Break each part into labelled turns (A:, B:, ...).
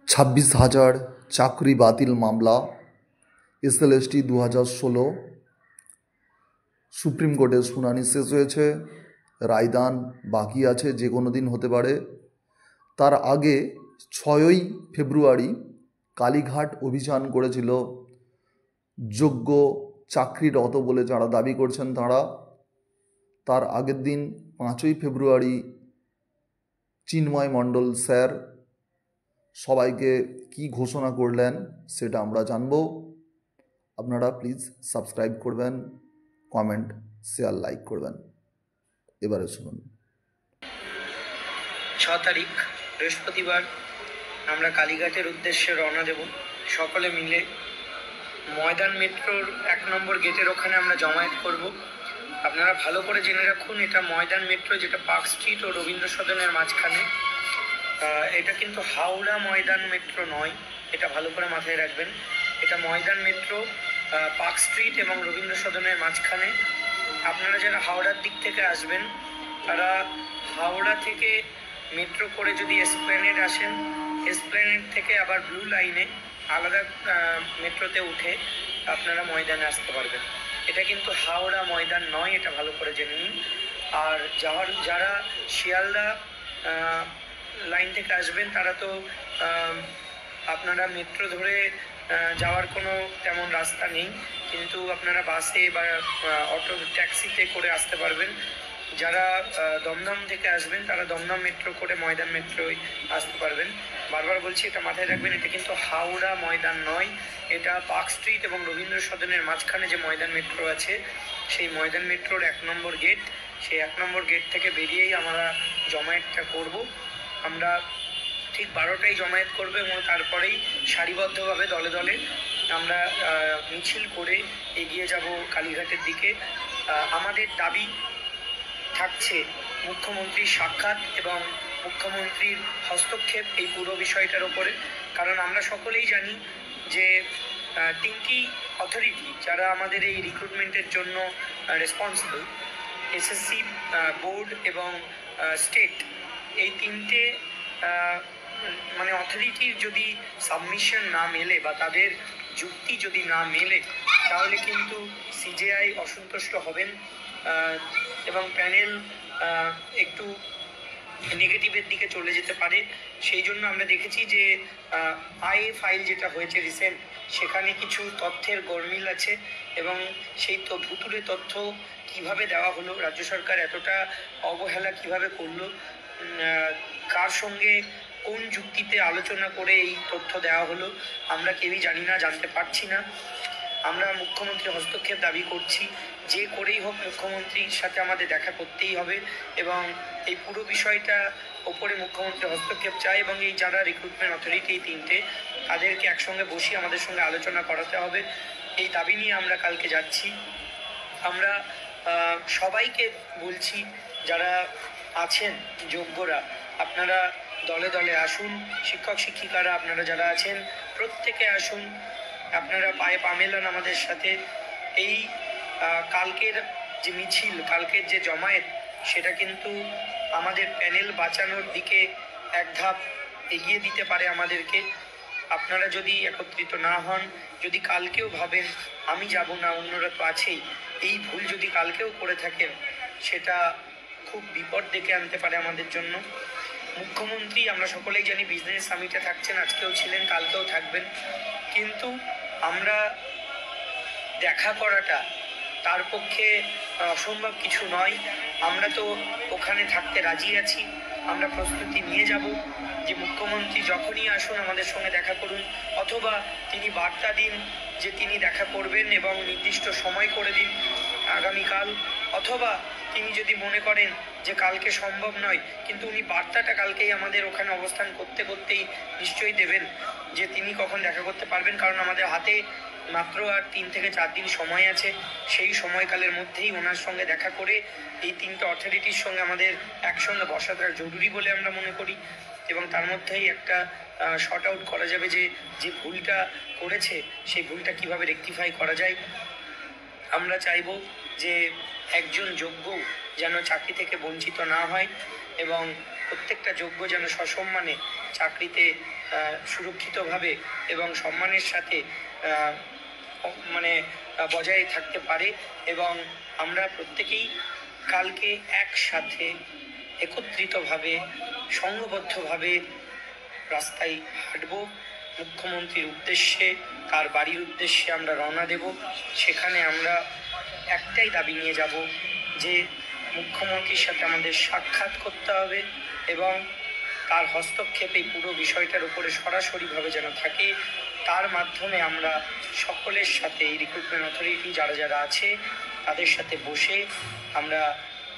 A: 26,000 চাকরি বাতিল মামলা এসএলএসটি 2016 সুপ্রিম কোর্টের শুনানি শেষ হয়েছে। রায়দান বাকি আছে, যে কোনো দিন হতে পারে। তার আগে 6ই ফেব্রুয়ারি কালীঘাট অভিযান করেছিল যোগ্য চাকরিরত বলে যারা দাবি করছেন তারা। তার আগের দিন 5ই ফেব্রুয়ারি চিন্ময় মণ্ডল স্যার সবাইকে কি ঘোষণা করলেন সেটা আমরা জানব। আপনারা প্লিজ সাবস্ক্রাইব করবেন, কমেন্ট, শেয়ার, লাইক করবেন। এবারে শুনুন।
B: 6 তারিখ বৃহস্পতিবার আমরা কালীঘাটের উদ্দেশ্যে রওনা দেব। সকলে মিলে ময়দান মেট্রোর 1 নম্বর গেটের ওখানে আমরা জমায়েত করব। আপনারা ভালো করে জেনে রাখুন, এটা ময়দান মেট্রো, যেটা পার্ক স্ট্রিট ও রবীন্দ্র সদনের মাঝখানে। এটা কিন্তু হাওড়া ময়দান মেট্রো নয়, এটা ভালো করে মাথায় রাখবেন। এটা ময়দান মেট্রো, পার্ক স্ট্রিট এবং রবীন্দ্র সদনের মাঝখানে। আপনারা যারা হাওড়ার দিক থেকে আসবেন তারা হাওড়া থেকে মেট্রো করে যদি এসপ্ল্যানেড আসেন, এসপ্ল্যানেড থেকে আবার ব্লু লাইনে আলাদা মেট্রোতে উঠে আপনারা ময়দানে আসতে পারবেন। এটা কিন্তু হাওড়া ময়দান নয়, এটা ভালো করে জেনে নিন। আর যারা শিয়ালদা লাইন থেকে আসবেন তারা তো আপনারা মেট্রো ধরে যাওয়ার কোনো তেমন রাস্তা নেই, কিন্তু আপনারা বাসে বা অটো ট্যাক্সিতে করে আসতে পারবেন। যারা দমদম থেকে আসবেন তারা দমদম মেট্রো করে ময়দান মেট্রোয় আসতে পারবেন। বারবার বলছি, এটা মাথায় রাখবেন, এটা কিন্তু হাওড়া ময়দান নয়, এটা পার্ক স্ট্রিট এবং রবীন্দ্র সদনের মাঝখানে যে ময়দান মেট্রো আছে সেই ময়দান মেট্রোর 1 নম্বর গেট। সেই 1 নম্বর গেট থেকে বেরিয়েই আমরা জমায়েতটা করব। আমরা ঠিক 12টায় জমায়েত করবে এবং তারপরেই সারিবদ্ধভাবে দলে দলে আমরা মিছিল করে এগিয়ে যাব কালীঘাটের দিকে। আমাদের দাবি থাকছে মুখ্যমন্ত্রীর সাক্ষাৎ এবং মুখ্যমন্ত্রীর হস্তক্ষেপ এই পুরো বিষয়টার ওপরে। কারণ আমরা সকলেই জানি যে 3টি অথরিটি যারা আমাদের এই রিক্রুটমেন্টের জন্য রেসপন্সিবল, এসএসসি বোর্ড এবং স্টেট, এই 3টে মানে অথরিটির যদি সাবমিশন না মেলে বা তাদের যুক্তি যদি না মেলে তাহলে কিন্তু সিজেআই অসন্তুষ্ট হবেন এবং প্যানেল একটু নেগেটিভের দিকে চলে যেতে পারে। সেই জন্য আমরা দেখেছি যে আইএ ফাইল যেটা হয়েছে রিসেন্ট, সেখানে কিছু তথ্যের গরমিল আছে এবং সেই তো ভুতুড়ে তথ্য কিভাবে দেওয়া হলো, রাজ্য সরকার এতটা অবহেলা কিভাবে করলো, কার সঙ্গে কোন যুক্তিতে আলোচনা করে এই তথ্য দেওয়া হলো, আমরা কেউই জানি না, জানতে পারছি না। আমরা মুখ্যমন্ত্রী হস্তক্ষেপ দাবি করছি, যে করেই হোক মুখ্যমন্ত্রীর সাথে আমাদের দেখা করতেই হবে এবং এই পুরো বিষয়টা ওপরে মুখ্যমন্ত্রী হস্তক্ষেপ চাই এবং এই যারা রিক্রুটমেন্ট অথরিটি এই 3টে তাদেরকে একসঙ্গে বসিয়ে আমাদের সঙ্গে আলোচনা করাতে হবে। এই দাবি নিয়ে আমরা কালকে যাচ্ছি। আমরা সবাইকে বলছি, যারা আছেন যোগ্যরা আপনারা দলে দলে আসুন, শিক্ষক শিক্ষিকারা আপনারা যারা আছেন প্রত্যেকে আসুন, আপনারা পায়ে পা মেলান আমাদের সাথে। এই কালকের যে মিছিল, কালকের যে জমায়েত, সেটা কিন্তু আমাদের প্যানেল বাঁচানোর দিকে এক ধাপ এগিয়ে দিতে পারে আমাদেরকে। আপনারা যদি একত্রিত না হন, যদি কালকেও ভাবেন আমি যাব না, অন্যরা তো আছেই, এই ভুল যদি কালকেও করে থাকেন সেটা খুব বিপদ ডেকে আনতে পারে আমাদের জন্য। মুখ্যমন্ত্রী আমরা সকলেই জানি বিজনেস সামিটে থাকছেন, আজকেও ছিলেন, কালকেও থাকবেন, কিন্তু আমরা দেখা করাটা তার পক্ষে অসম্ভব কিছু নয়। আমরা তো ওখানে থাকতে রাজি আছি, আমরা প্রস্তুতি নিয়ে যাব যে মুখ্যমন্ত্রী যখনই আসুন আমাদের সঙ্গে দেখা করুন, অথবা তিনি বার্তা দিন যে তিনি দেখা করবেন এবং নির্দিষ্ট সময় করে দিন আগামীকাল, অথবা তিনি যদি মনে করেন যে কালকে সম্ভব নয় কিন্তু উনি বার্তাটা কালকেই আমাদের ওখানে অবস্থান করতে করতেই নিশ্চয়ই দেবেন যে তিনি কখন দেখা করতে পারবেন। কারণ আমাদের হাতে মাত্র আর 3 থেকে 4 দিন সময় আছে। সেই সময়কালের মধ্যেই ওনার সঙ্গে দেখা করে এই 3টে অথরিটির সঙ্গে আমাদের একসঙ্গে বসাটা জরুরি বলে আমরা মনে করি এবং তার মধ্যেই একটা শর্ট আউট করা যাবে যে যে ভুলটা করেছে সেই ভুলটা কিভাবে রেকটিফাই করা যায়। আমরা চাইব যে একজন যোগ্য যেন চাকরি থেকে বঞ্চিত না হয় এবং প্রত্যেকটা যোগ্য যেন সসম্মানে চাকরিতে সুরক্ষিতভাবে এবং সম্মানের সাথে বজায় থাকতে পারে। এবং আমরা প্রত্যেকেই কালকে একসাথে একত্রিতভাবে সংঘবদ্ধভাবে রাস্তায় হাঁটব। মুখ্যমন্ত্রীর উদ্দেশ্যে, তার বাড়ির উদ্দেশ্যে আমরা রওনা দেব। সেখানে আমরা একটাই দাবি নিয়ে যাব যে মুখ্যমন্ত্রীর সাথে আমাদের সাক্ষাৎ করতে হবে এবং তার হস্তক্ষেপে পুরো বিষয়টার উপরে সরাসরিভাবে যেন থাকে। তার মাধ্যমে আমরা সকলের সাথে, এই রিক্রুটমেন্ট অথরিটি যারা যারা আছে তাদের সাথে বসে আমরা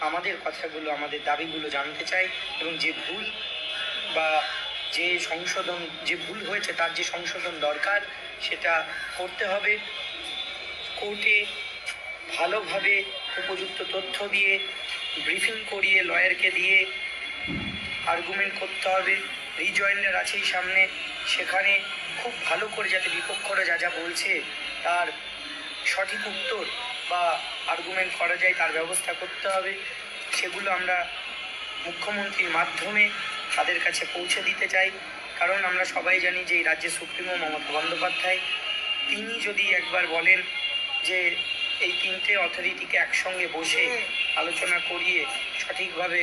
B: আমাদের কথাগুলো, আমাদের দাবিগুলো জানতে চাই এবং যে ভুল বা যে ভুল হয়েছে তার যে সংশোধন দরকার সেটা করতে হবে। কোর্টে ভালোভাবে উপযুক্ত তথ্য দিয়ে, ব্রিফিং করিয়ে, লয়ারকে দিয়ে আর্গুমেন্ট করতে হবে। রিজয়েন্ডার আছেই সামনে, সেখানে খুব ভালো করে যাতে বিপক্ষরা যা যা বলছে তার সঠিক উত্তর বা আর্গুমেন্ট করা যায় তার ব্যবস্থা করতে হবে। সেগুলো আমরা মুখ্যমন্ত্রীর মাধ্যমে তাদের কাছে পৌঁছে দিতে চাই। কারণ আমরা সবাই জানি যে এই রাজ্যের সুপ্রিমো মমতা বন্দ্যোপাধ্যায়, তিনি যদি একবার বলেন যে এই তিনটে অথরিটিকে একসঙ্গে বসে আলোচনা করিয়ে সঠিকভাবে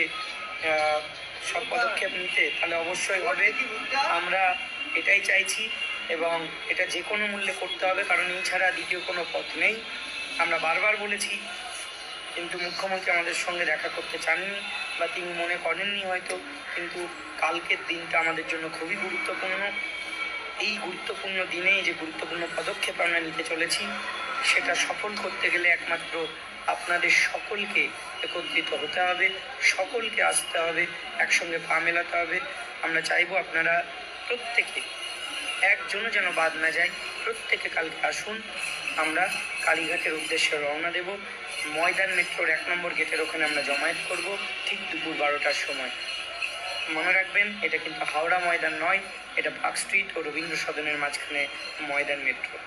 B: সব পদক্ষেপ নিতে, তাহলে অবশ্যই হবে। আমরা এটাই চাইছি এবং এটা যে কোনো মূল্যে করতে হবে, কারণ এছাড়া দ্বিতীয় কোনো পথ নেই। আমরা বারবার বলেছি, কিন্তু মুখ্যমন্ত্রী আমাদের সঙ্গে দেখা করতে চাননি বা তিনি মনে করেননি হয়তো। কিন্তু কালকের দিনটা আমাদের জন্য খুবই গুরুত্বপূর্ণ। এই গুরুত্বপূর্ণ দিনে যে গুরুত্বপূর্ণ পদক্ষেপ আমরা নিতে চলেছি, সেটা সফল করতে গেলে একমাত্র আপনাদের সকলকে একত্রিত হতে হবে, সকলকে আসতে হবে, একসঙ্গে পা মেলাতে হবে। আমরা চাইবো আপনারা প্রত্যেকে, একজনও যেন বাদ না যায়, প্রত্যেকে কালকে আসুন। আমরা কালীঘাটের উদ্দেশ্যে রওনা দেব। ময়দান মেট্রোর 1 নম্বর গেটের ওখানে আমরা জমায়েত করব ঠিক দুপুর 12টার সময়। মনে রাখবেন, এটা কিন্তু হাওড়া ময়দান নয়, এটা পার্ক স্ট্রিট ও রবীন্দ্র সদনের মাঝখানে ময়দান মেট্রো।